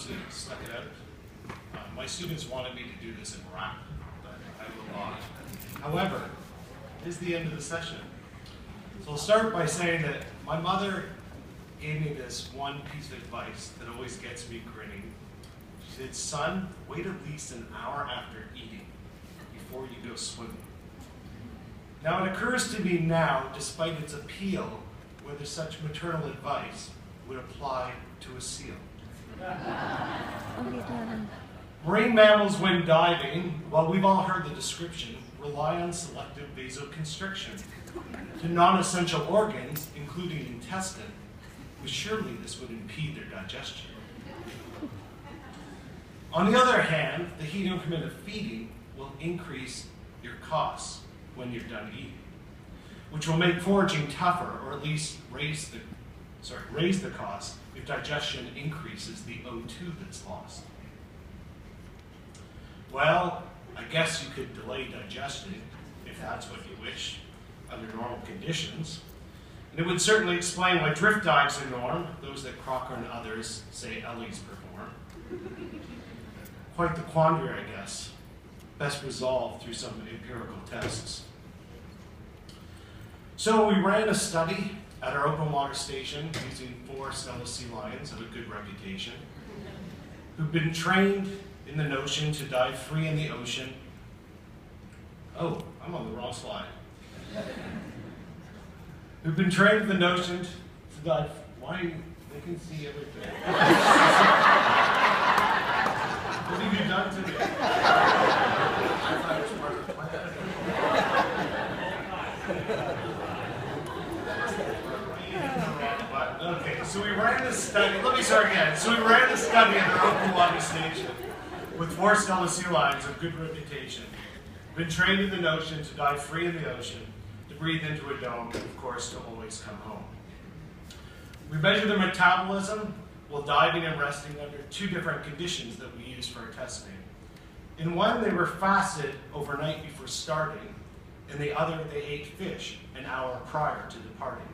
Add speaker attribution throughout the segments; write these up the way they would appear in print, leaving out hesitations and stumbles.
Speaker 1: to stuck it out. My students wanted me to do this in rap, but I will not. However, it is the end of the session. So I'll start by saying that my mother gave me this one piece of advice that always gets me grinning. She said, "Son, wait at least an hour after eating before you go swimming." Now it occurs to me now, despite its appeal, whether such maternal advice would apply to a seal. Marine mammals, when diving, well, we've all heard the description, rely on selective vasoconstriction to non-essential organs, including intestine, but surely this would impede their digestion. On the other hand, the heat increment of feeding will increase your costs when you're done eating, which will make foraging tougher, or at least raise the cost if digestion increases the O2 that's lost. Well, I guess you could delay digesting if that's what you wish under normal conditions. And it would certainly explain why drift dives are norm, those that Crocker and others say Ellie's perform. Quite the quandary, I guess, best resolved through some empirical tests. So we ran a study at our open water station using 4 Steller sea lions of a good reputation, who've been trained in the notion to dive free in the ocean. Oh, I'm on the wrong slide. Who've been trained in the notion to dive. Why? They can see everything. What have you done to me? I thought it was part of the plan. Okay, so we ran this study. Let me start again. So we ran a study at our open water station with 4 Steller sea lions of good reputation, been trained in the notion to dive free in the ocean, to breathe into a dome, and of course to always come home. We measure their metabolism while diving and resting under 2 different conditions that we use for our testing. In one, they were fasted overnight before starting. In the other, they ate fish an hour prior to departing.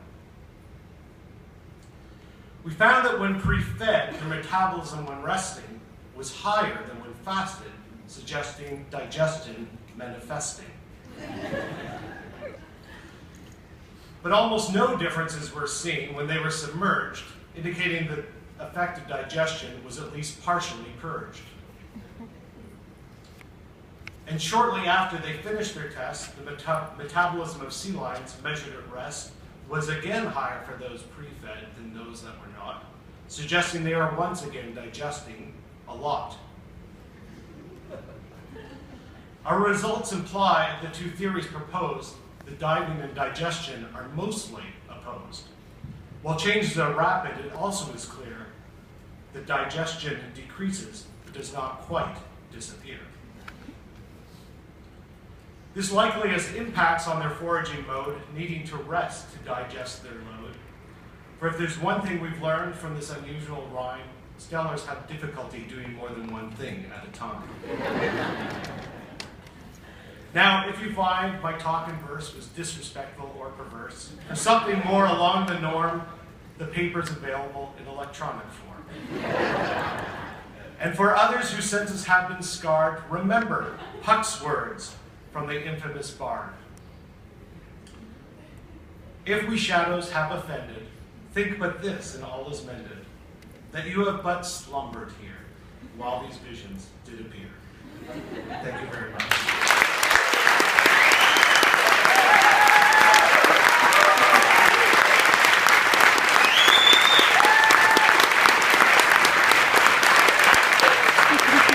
Speaker 1: We found that when pre-fed, their metabolism when resting was higher than when fasted, suggesting digestion manifesting. But almost no differences were seen when they were submerged, indicating that effective digestion was at least partially purged. And shortly after they finished their test, the metabolism of sea lions measured at rest was again higher for those pre-fed than those that were not, suggesting they are once again digesting a lot. Our results imply the 2 theories proposed, that diving and digestion, are mostly opposed. While changes are rapid, it also is clear that digestion decreases but does not quite disappear. This likely has impacts on their foraging mode, needing to rest to digest their load. For if there's one thing we've learned from this unusual rhyme, Stellers have difficulty doing more than one thing at a time. Now, if you find my talk and verse was disrespectful or perverse, or something more along the norm, the paper's available in electronic form. And for others whose senses have been scarred, remember Puck's words from the infamous bard. If we shadows have offended, think but this and all is mended, that you have but slumbered here, while these visions did appear.